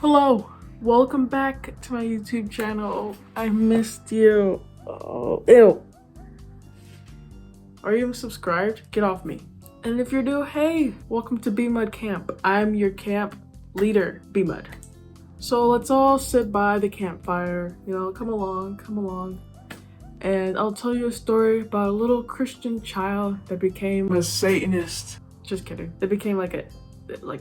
Hello, welcome back to my YouTube channel. I missed you. Oh, ew. Are you even subscribed? Get off me. And if you're new, hey, welcome to B-Mud Camp. I'm your camp leader, B-Mud. So let's all sit by the campfire, come along. And I'll tell you a story about a little Christian child that became a Satanist. Just kidding. They became like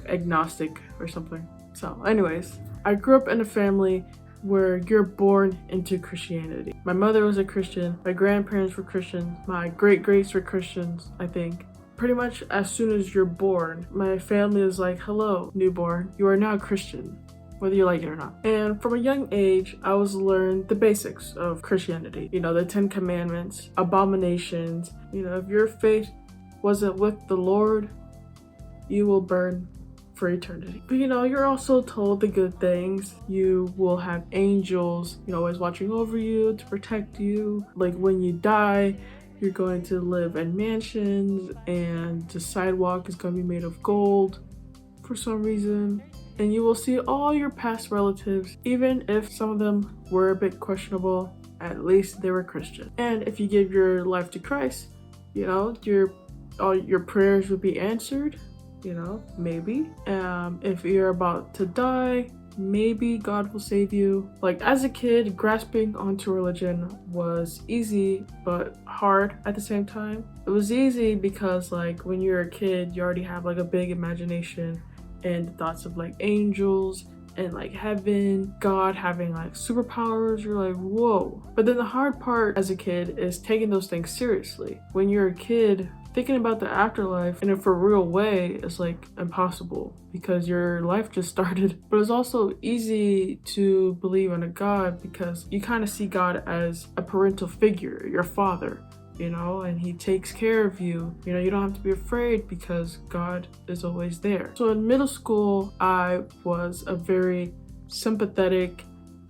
agnostic or something. So anyways, I grew up in a family where you're born into Christianity. My mother was a Christian, my grandparents were Christians, my great-greats were Christians, I think. Pretty much as soon as you're born, my family is like, hello, newborn, you are now Christian, whether you like it or not. And from a young age, I was learned the basics of Christianity. The 10 Commandments, abominations. If your faith wasn't with the Lord, you will burn for eternity. But you're also told the good things. You will have angels, always watching over you to protect you. Like when you die, you're going to live in mansions and the sidewalk is going to be made of gold for some reason. And you will see all your past relatives, even if some of them were a bit questionable, at least they were Christian. And if you give your life to Christ, all your prayers will be answered. Maybe. If you're about to die, maybe God will save you. Like as a kid, grasping onto religion was easy but hard at the same time. It was easy because like when you're a kid, you already have like a big imagination and thoughts of like angels and like heaven, God having like superpowers. You're like, whoa. But then the hard part as a kid is taking those things seriously. When you're a kid, thinking about the afterlife in a for real way is like impossible because your life just started. But it's also easy to believe in a God because you kind of see God as a parental figure, your father, and he takes care of you. You don't have to be afraid because God is always there. So in middle school, I was a very sympathetic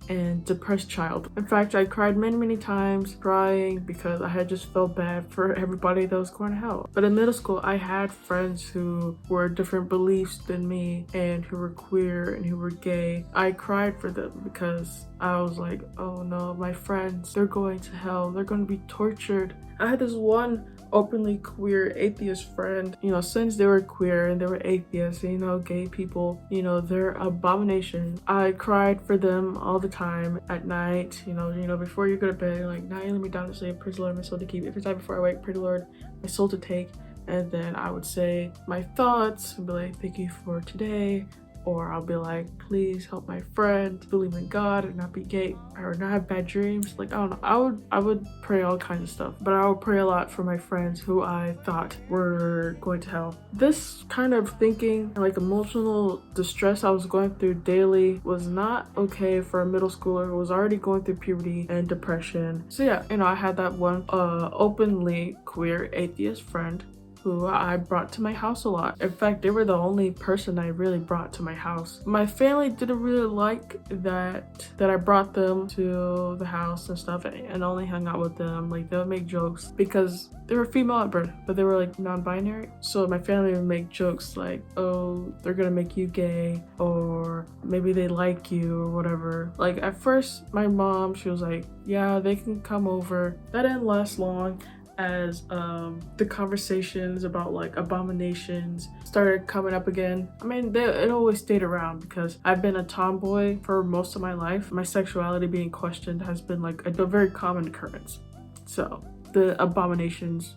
and depressed child. In fact, I cried many times, crying because I had just felt bad for everybody that was going to hell. But in middle school, I had friends who were different beliefs than me and who were queer and who were gay. I cried for them because I was like, oh no, my friends, they're going to hell. They're going to be tortured. I had this one openly queer atheist friend. Since they were queer and they were atheists, gay people, they're abomination. I cried for them all the time at night, before you go to bed, like, now you let me down to sleep, praise the Lord, my soul to keep. Every time before I wake, pray the Lord, my soul to take. And then I would say my thoughts and be like, thank you for today. Or I'll be like, please help my friend believe in God and not be gay or not have bad dreams. Like, I don't know. I would pray all kinds of stuff, but I would pray a lot for my friends who I thought were going to hell. This kind of thinking, like emotional distress I was going through daily was not okay for a middle schooler who was already going through puberty and depression. So yeah, I had that one openly queer atheist friend who I brought to my house a lot. In fact, they were the only person I really brought to my house. My family didn't really like that I brought them to the house and stuff and only hung out with them. Like, they would make jokes because they were female at birth, but they were like non-binary. So my family would make jokes like, oh, they're gonna make you gay, or maybe they like you or whatever. Like at first, my mom, she was like, yeah, they can come over. That didn't last long, as the conversations about like abominations started coming up again. I mean, it always stayed around because I've been a tomboy for most of my life. My sexuality being questioned has been like a very common occurrence. So the abominations,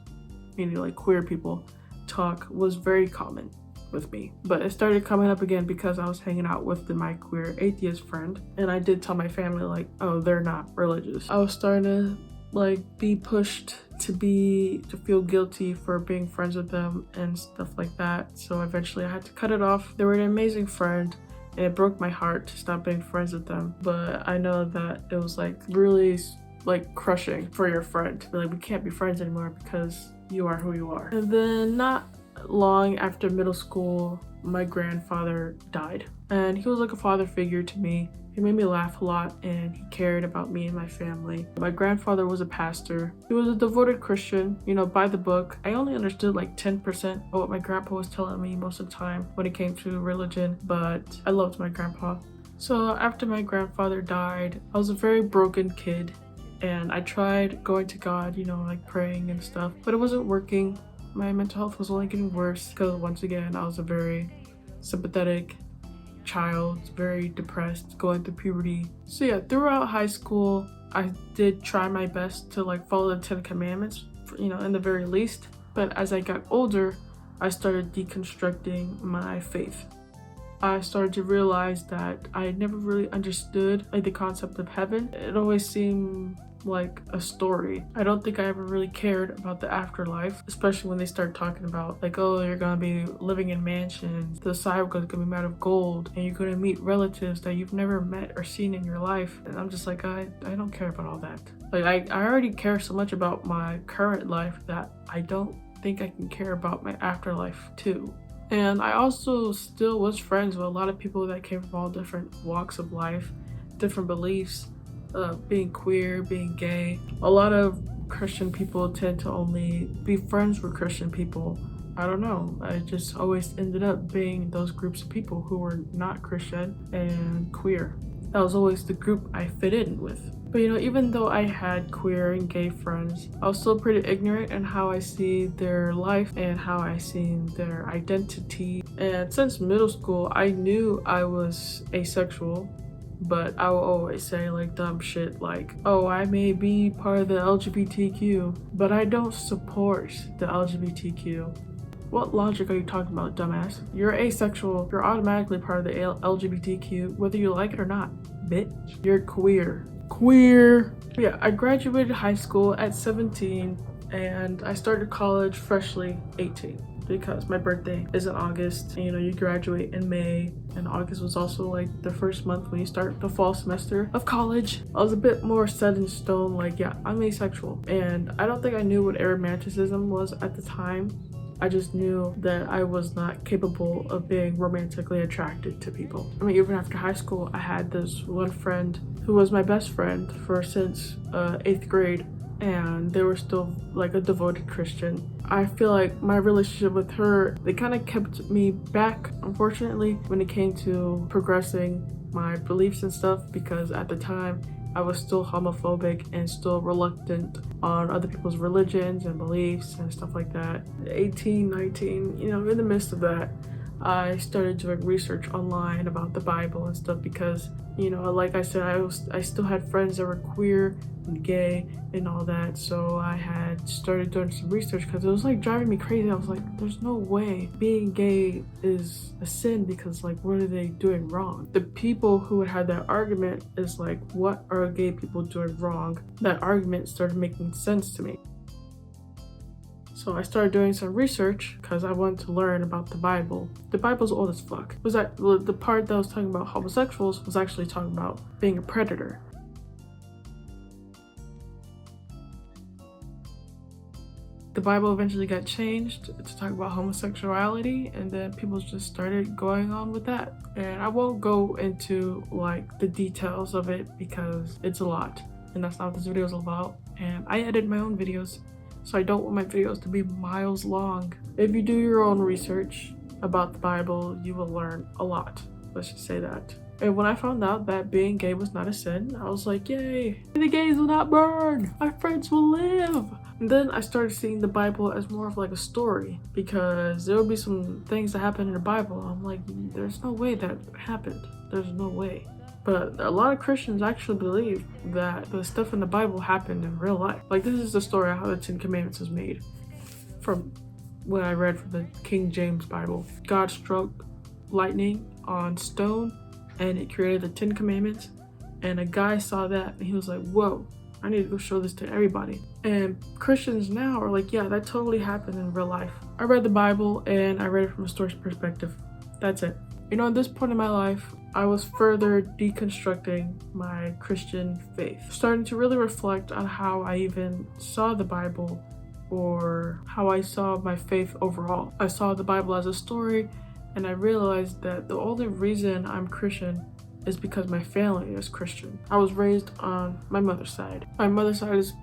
meaning like queer people talk, was very common with me. But it started coming up again because I was hanging out with my queer atheist friend, and I did tell my family like, oh, they're not religious. I was starting to like be pushed to feel guilty for being friends with them and stuff like that. So eventually I had to cut it off. They were an amazing friend and it broke my heart to stop being friends with them. But I know that it was like really like crushing for your friend to be like, we can't be friends anymore because you are who you are. And then not long after middle school, my grandfather died, and he was like a father figure to me. He made me laugh a lot and he cared about me and my family. My grandfather was a pastor. He was a devoted Christian, by the book. I only understood like 10% of what my grandpa was telling me most of the time when it came to religion, but I loved my grandpa. So after my grandfather died, I was a very broken kid, and I tried going to God, like praying and stuff, but it wasn't working. My mental health was only getting worse because once again, I was a very sympathetic child, very depressed, going through puberty. So yeah, throughout high school, I did try my best to like follow the 10 commandments, in the very least. But as I got older, I started deconstructing my faith. I started to realize that I never really understood like the concept of heaven. It always seemed like a story. I don't think I ever really cared about the afterlife, especially when they start talking about like, oh, you're gonna be living in mansions, the sidewalk is gonna be made of gold, and you're gonna meet relatives that you've never met or seen in your life. And I'm just like, I don't care about all that. Like I already care so much about my current life that I don't think I can care about my afterlife too. And I also still was friends with a lot of people that came from all different walks of life, different beliefs, being queer, being gay. A lot of Christian people tend to only be friends with Christian people. I don't know. I just always ended up being those groups of people who were not Christian and queer. That was always the group I fit in with. But even though I had queer and gay friends, I was still pretty ignorant in how I see their life and how I see their identity. And since middle school, I knew I was asexual, but I will always say like dumb shit like, oh, I may be part of the LGBTQ, but I don't support the LGBTQ. What logic are you talking about, dumbass? You're asexual, you're automatically part of the LGBTQ, whether you like it or not, bitch. You're queer. Yeah, I graduated high school at 17 and I started college freshly 18 because my birthday is in August. And, you graduate in May, and August was also like the first month when you start the fall semester of college. I was a bit more set in stone, like, yeah, I'm asexual. And I don't think I knew what aromanticism was at the time. I just knew that I was not capable of being romantically attracted to people. I mean, even after high school, I had this one friend who was my best friend since 8th grade, and they were still like a devoted Christian. I feel like my relationship with her, they kind of kept me back, unfortunately, when it came to progressing my beliefs and stuff, because at the time, I was still homophobic and still reluctant on other people's religions and beliefs and stuff like that. 18, 19, in the midst of that, I started doing research online about the Bible and stuff because, like I said, I still had friends that were queer and gay and all that. So I had started doing some research because it was like driving me crazy. I was like, there's no way being gay is a sin because like, what are they doing wrong? The people who had that argument is like, what are gay people doing wrong? That argument started making sense to me. So I started doing some research because I wanted to learn about the Bible. The Bible's old as fuck. The part that was talking about homosexuals was actually talking about being a predator. The Bible eventually got changed to talk about homosexuality, and then people just started going on with that. And I won't go into like the details of it because it's a lot, and that's not what this video is about. And I edit my own videos, so I don't want my videos to be miles long. If you do your own research about the Bible, you will learn a lot. Let's just say that. And when I found out that being gay was not a sin, I was like, yay, the gays will not burn, our friends will live. And then I started seeing the Bible as more of like a story, because there will be some things that happen in the Bible. I'm like, there's no way that happened. There's no way. But a lot of Christians actually believe that the stuff in the Bible happened in real life. Like, this is the story of how the 10 Commandments was made. From what I read from the King James Bible. God struck lightning on stone and it created the 10 Commandments. And a guy saw that and he was like, whoa, I need to go show this to everybody. And Christians now are like, yeah, that totally happened in real life. I read the Bible and I read it from a story's perspective. That's it. At this point in my life, I was further deconstructing my Christian faith, starting to really reflect on how I even saw the Bible or how I saw my faith overall. I saw the Bible as a story, and I realized that the only reason I'm Christian is because my family is Christian. I was raised on my mother's side. My mother's side is,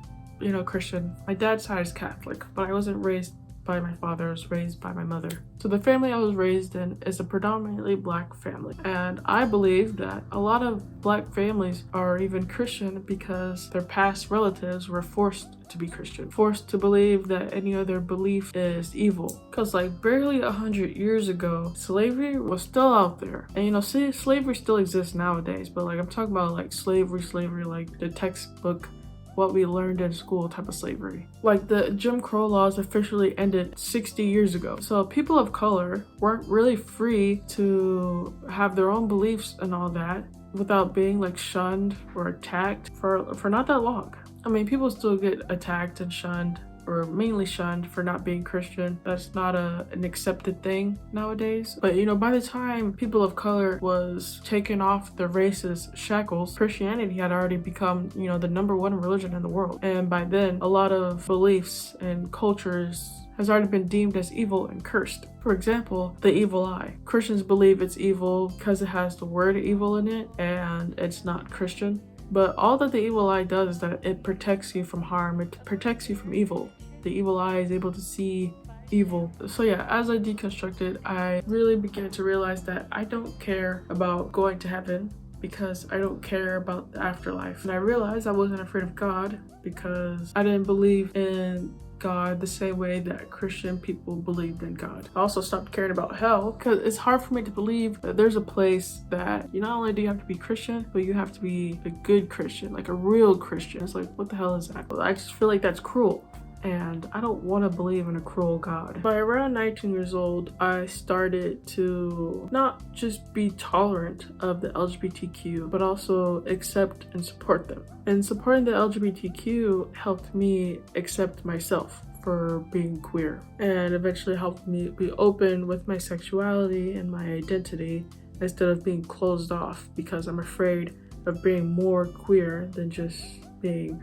Christian. My dad's side is Catholic, but I wasn't raised by my father. I was raised by my mother. So the family I was raised in is a predominantly Black family. And I believe that a lot of Black families are even Christian because their past relatives were forced to be Christian, forced to believe that any other belief is evil. Because like barely 100 years ago, slavery was still out there. And you know, see, slavery still exists nowadays, but like I'm talking about like slavery, like the textbook, what we learned in school type of slavery. Like the Jim Crow laws officially ended 60 years ago. So people of color weren't really free to have their own beliefs and all that without being like shunned or attacked for not that long. I mean, people still get attacked and shunned, or mainly shunned, for not being Christian. That's not an accepted thing nowadays. But you know, by the time people of color was taken off the racist shackles, Christianity had already become, you know, the #1 religion in the world. And by then, a lot of beliefs and cultures has already been deemed as evil and cursed. For example, the evil eye. Christians believe it's evil because it has the word evil in it, and it's not Christian. But all that the evil eye does is that it protects you from harm, it protects you from evil. The evil eye is able to see evil. So yeah, as I deconstructed, I really began to realize that I don't care about going to heaven because I don't care about the afterlife. And I realized I wasn't afraid of God because I didn't believe in God the same way that Christian people believed in God. I also stopped caring about hell because it's hard for me to believe that there's a place that you not only do you have to be Christian, but you have to be a good Christian, like a real Christian. It's like, what the hell is that? I just feel like that's cruel. And I don't want to believe in a cruel God. By around 19 years old, I started to not just be tolerant of the LGBTQ, but also accept and support them. And supporting the LGBTQ helped me accept myself for being queer, and eventually helped me be open with my sexuality and my identity instead of being closed off because I'm afraid of being more queer than just being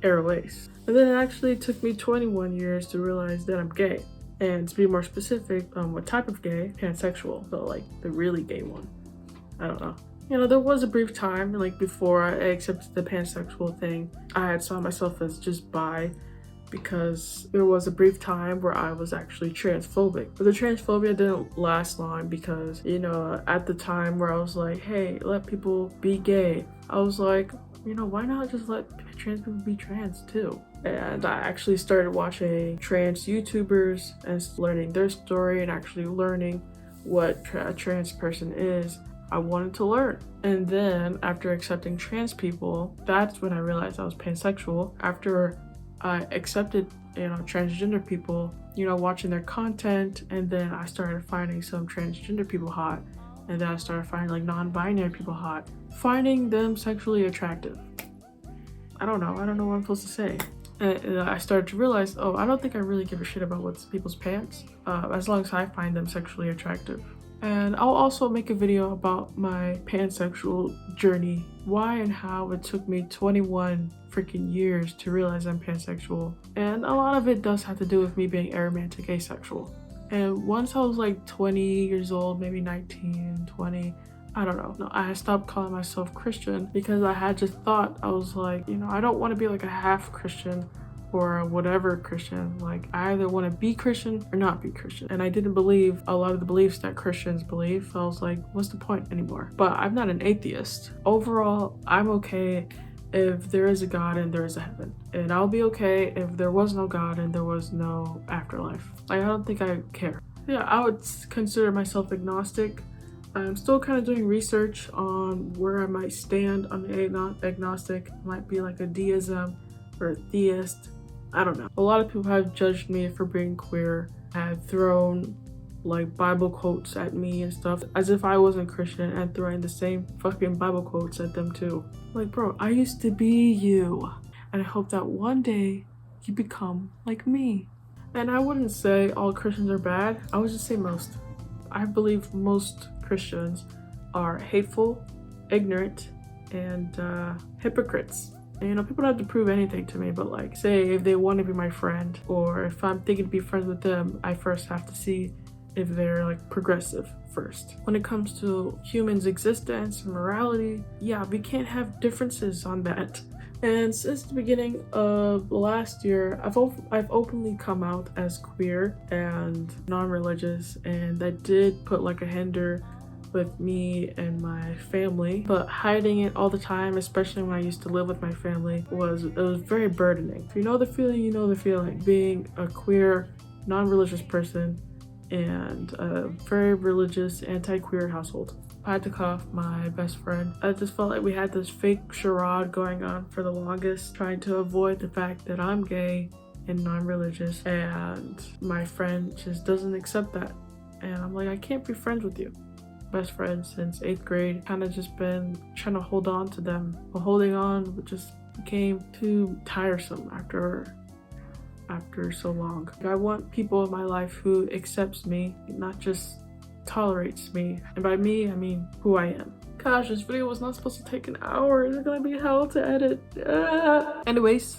ace. And then it actually took me 21 years to realize that I'm gay. And to be more specific, what type of gay? Pansexual. So like the really gay one. I don't know. You know, there was a brief time, like before I accepted the pansexual thing, I had saw myself as just bi, because there was a brief time where I was actually transphobic. But the transphobia didn't last long because, you know, at the time where I was like, hey, let people be gay, I was like, you know, why not just let trans people be trans too? And I actually started watching trans YouTubers and learning their story and actually learning what a trans person is. I wanted to learn. And then after accepting trans people, that's when I realized I was pansexual. After I accepted, you know, transgender people, you know, watching their content, and then I started finding some transgender people hot, and then I started finding like non-binary people hot, finding them sexually attractive. I don't know what I'm supposed to say. And I started to realize, oh, I don't think I really give a shit about what's people's pants, as long as I find them sexually attractive. And I'll also make a video about my pansexual journey, why and how it took me 21 freaking years to realize I'm pansexual. And a lot of it does have to do with me being aromantic asexual. And once I was like 20 years old, maybe 19, 20, I don't know. No, I stopped calling myself Christian because I had just thought, I was like, you know, I don't want to be like a half Christian or whatever Christian. Like, I either want to be Christian or not be Christian. And I didn't believe a lot of the beliefs that Christians believe. So I was like, what's the point anymore? But I'm not an atheist. Overall, I'm okay if there is a God and there is a heaven. And I'll be okay if there was no God and there was no afterlife. Like, I don't think I care. Yeah, I would consider myself agnostic. I'm still kind of doing research on where I might stand on the agnostic. Might be like a deism or a theist. I don't know. A lot of people have judged me for being queer, have thrown like Bible quotes at me and stuff as if I wasn't Christian, and throwing the same fucking Bible quotes at them too. Like, bro, I used to be you, and I hope that one day you become like me. And I wouldn't say all Christians are bad. I would just say most. I believe most Christians are hateful, ignorant, and hypocrites. And, you know, people don't have to prove anything to me, but like, say if they want to be my friend, or if I'm thinking to be friends with them, I first have to see if they're like progressive first. When it comes to humans' existence and morality, yeah, we can't have differences on that. And since the beginning of last year, I've openly come out as queer and non-religious, and that did put like a hinder with me and my family. But hiding it all the time, especially when I used to live with my family, was very burdening. If you know the feeling, you know the feeling. Being a queer, non-religious person and a very religious, anti-queer household. I had to cut off my best friend. I just felt like we had this fake charade going on for the longest, trying to avoid the fact that I'm gay and non-religious, and my friend just doesn't accept that. And I'm like, I can't be friends with you. Best friends since 8th grade, kind of just been trying to hold on to them. But holding on just became too tiresome after so long. I want people in my life who accepts me, not just tolerates me. And by me, I mean who I am. Gosh, this video was not supposed to take an hour. It's gonna be hell to edit. Anyways,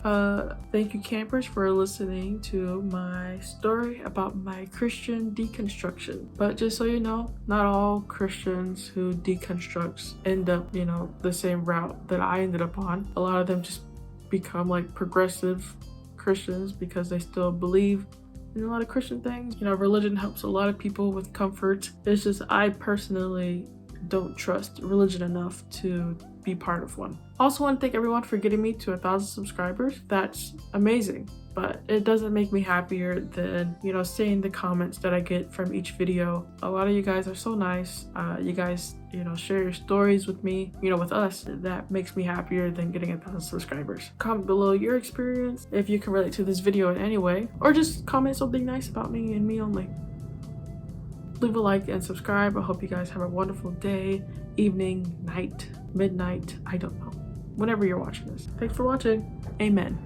thank you campers for listening to my story about my Christian deconstruction. But just so you know, not all Christians who deconstruct end up, the same route that I ended up on. A lot of them just become like progressive Christians because they still believe in a lot of Christian things. Religion helps a lot of people with comfort. It's just I personally don't trust religion enough to be part of one. Also want to thank everyone for getting me to 1,000 subscribers. That's amazing, but it doesn't make me happier than, seeing the comments that I get from each video. A lot of you guys are so nice. You guys, share your stories with me, with us. That makes me happier than getting 1,000 subscribers. Comment below your experience if you can relate to this video in any way, or just comment something nice about me and me only. Leave a like and subscribe. I hope you guys have a wonderful day, evening, night, midnight, I don't know. Whenever you're watching this. Thanks for watching. Amen.